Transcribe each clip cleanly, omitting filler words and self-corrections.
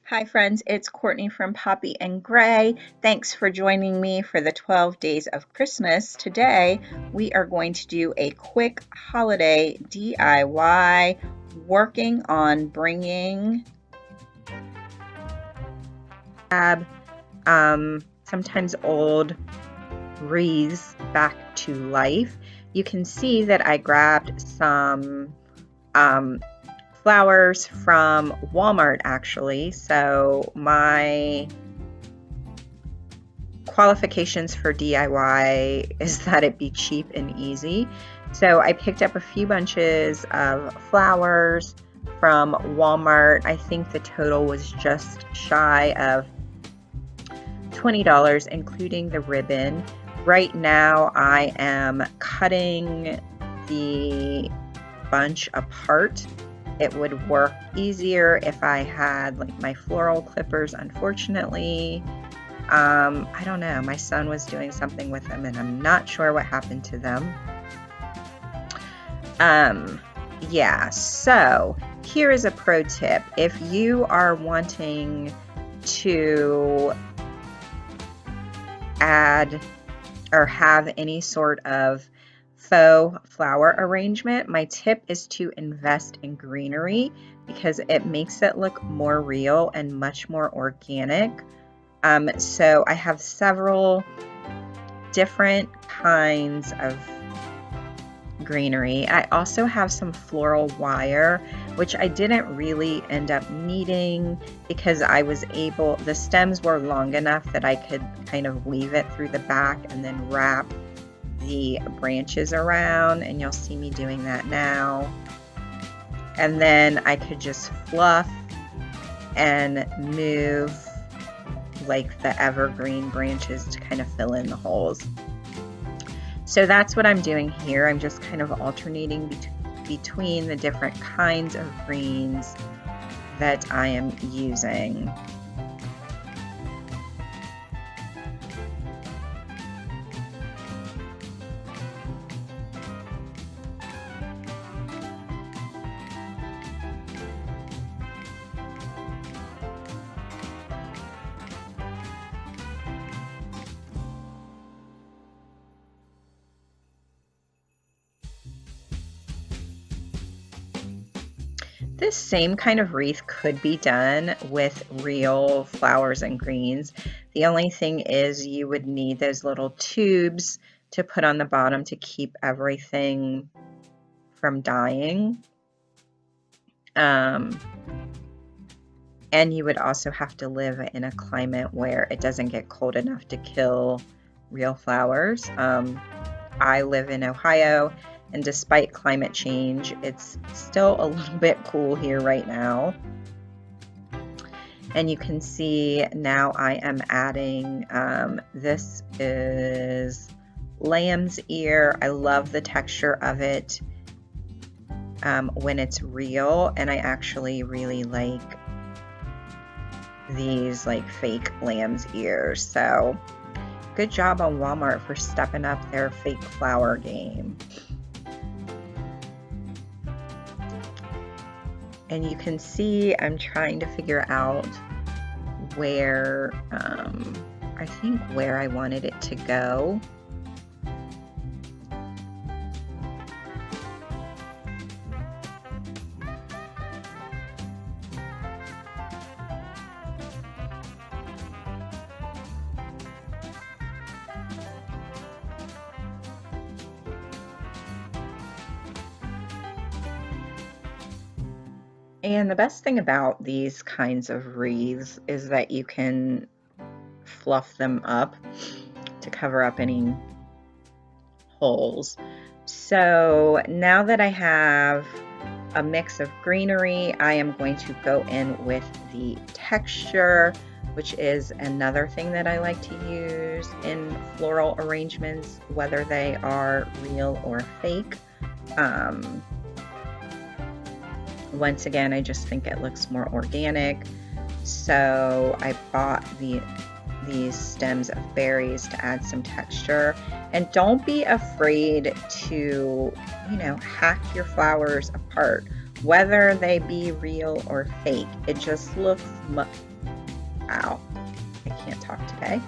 Hi friends, it's Courtney from Poppy and Gray. Thanks for joining me for the 12 Days of Christmas. Today we are going to do a quick holiday DIY working on bringing sometimes old wreaths back to life. You can see that I grabbed some flowers from Walmart actually. So my qualifications for DIY is that it be cheap and easy. So I picked up a few bunches of flowers from Walmart. I think the total was just shy of $20, including the ribbon. Right now I am cutting the bunch apart. It would work easier if I had like my floral clippers. Unfortunately, I don't know, my son was doing something with them and I'm not sure what happened to them. Yeah, so here is a pro tip. If you are wanting to add or have any sort of faux flower arrangement, my tip is to invest in greenery because it makes it look more real and much more organic. So I have several different kinds of greenery. I also have some floral wire, which I didn't really end up needing because the stems were long enough that I could kind of weave it through the back and then wrap the branches around, and you'll see me doing that now. And then I could just fluff and move like the evergreen branches to kind of fill in the holes. So that's what I'm doing here. I'm just kind of alternating between the different kinds of greens that I am using. This same kind of wreath could be done with real flowers and greens. The only thing is you would need those little tubes to put on the bottom to keep everything from dying. And you would also have to live in a climate where it doesn't get cold enough to kill real flowers. I live in Ohio, and despite climate change, it's still a little bit cool here right now. And you can see now I am adding, this is lamb's ear. I love the texture of it when it's real, and I actually really like these like fake lamb's ears. So good job on Walmart for stepping up their fake flower game. And you can see I'm trying to figure out where, I think where I wanted it to go. And the best thing about these kinds of wreaths is that you can fluff them up to cover up any holes. So now that I have a mix of greenery, I am going to go in with the texture, which is another thing that I like to use in floral arrangements, whether they are real or fake. Once again, I just think it looks more organic. So I bought these stems of berries to add some texture. And don't be afraid to, hack your flowers apart. whether they be real or fake. It just looks, ow, I can't talk today.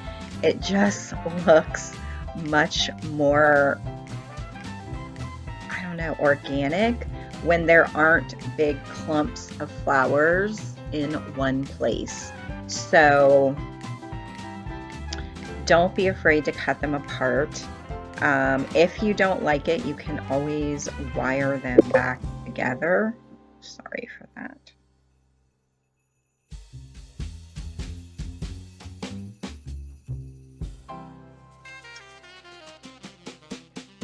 It just looks much more, I don't know, organic when there aren't big clumps of flowers in one place. So don't be afraid to cut them apart. If you don't like it, you can always wire them back together. Sorry for that.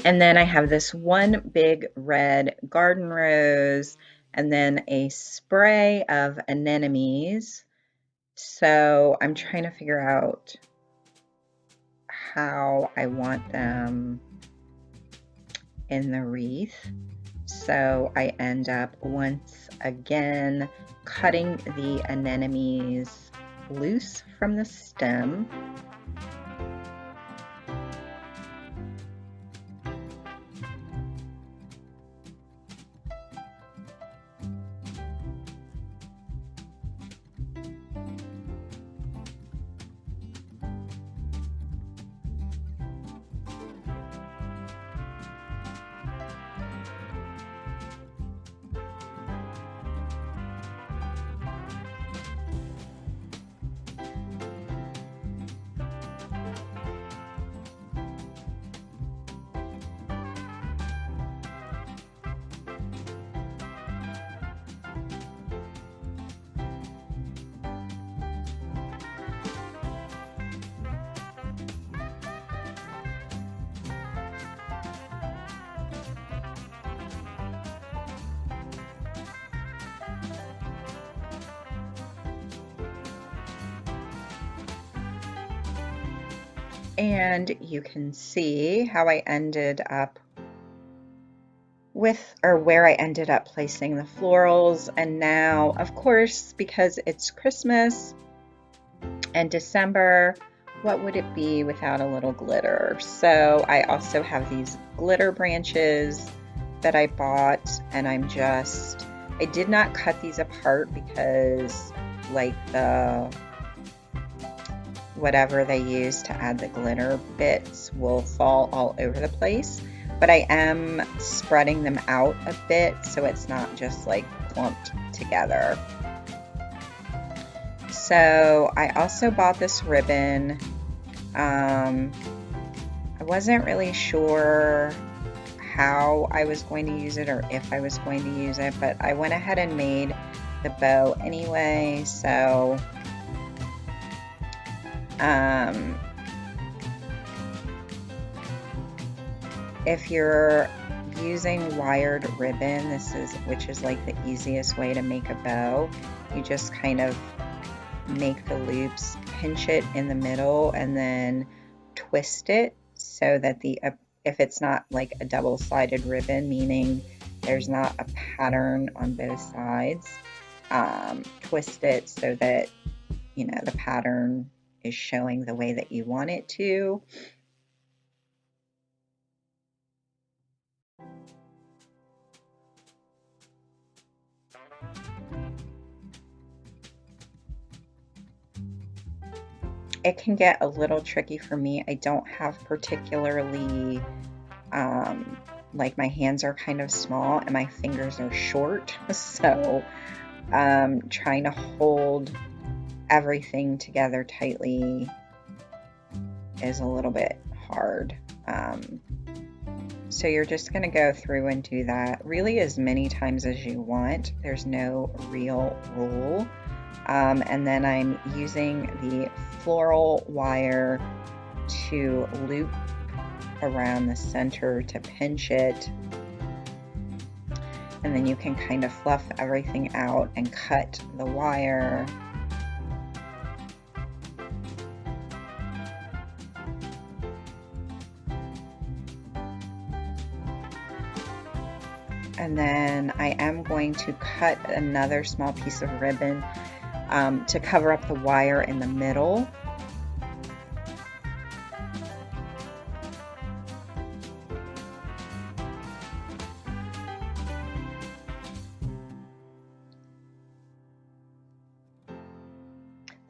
And then I have this one big red garden rose and then a spray of anemones. So I'm trying to figure out how I want them in the wreath. So I end up once again cutting the anemones loose from the stem. And you can see how I ended up with, or where I ended up placing the florals. And now, of course, because it's Christmas and December, what would it be without a little glitter? So I also have these glitter branches that I bought, and I did not cut these apart because like the whatever they use to add the glitter bits will fall all over the place, but I am spreading them out a bit so it's not just like clumped together. So I also bought this ribbon. I wasn't really sure how I was going to use it or if I was going to use it, but I went ahead and made the bow anyway. So if you're using wired ribbon, which is like the easiest way to make a bow, you just kind of make the loops, pinch it in the middle, and then twist it so that if it's not like a double-sided ribbon, meaning there's not a pattern on both sides, twist it so that the pattern is showing the way that you want it to. It can get a little tricky for me. I don't have particularly, like my hands are kind of small and my fingers are short, so trying to hold everything together tightly is a little bit hard. So you're just going to go through and do that really as many times as you want. There's no real rule. And then I'm using the floral wire to loop around the center to pinch it. And then you can kind of fluff everything out and cut the wire. And then I am going to cut another small piece of ribbon to cover up the wire in the middle.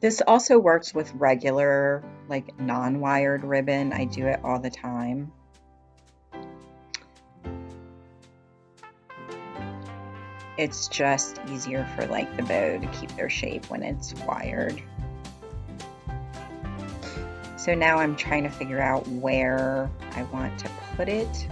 This also works with regular, like non-wired ribbon. I do it all the time. It's just easier for like the bow to keep their shape when it's wired. So now I'm trying to figure out where I want to put it.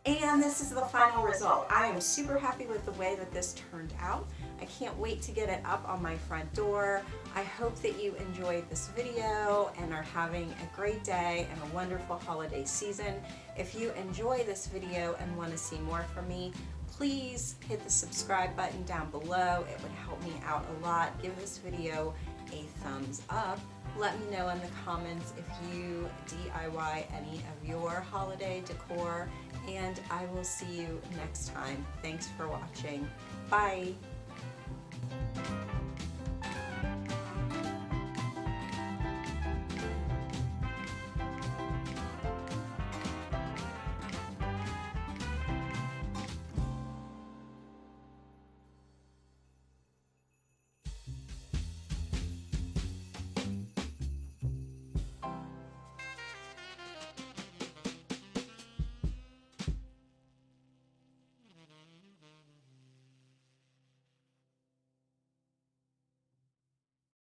And this is the final result. I am super happy with the way that this turned out. I can't wait to get it up on my front door. I hope that you enjoyed this video and are having a great day and a wonderful holiday season. If you enjoy this video and want to see more from me, please hit the subscribe button down below. It would help me out a lot. Give this video a thumbs up. Let me know in the comments if you DIY any of your holiday decor, and I will see you next time. Thanks for watching. Bye.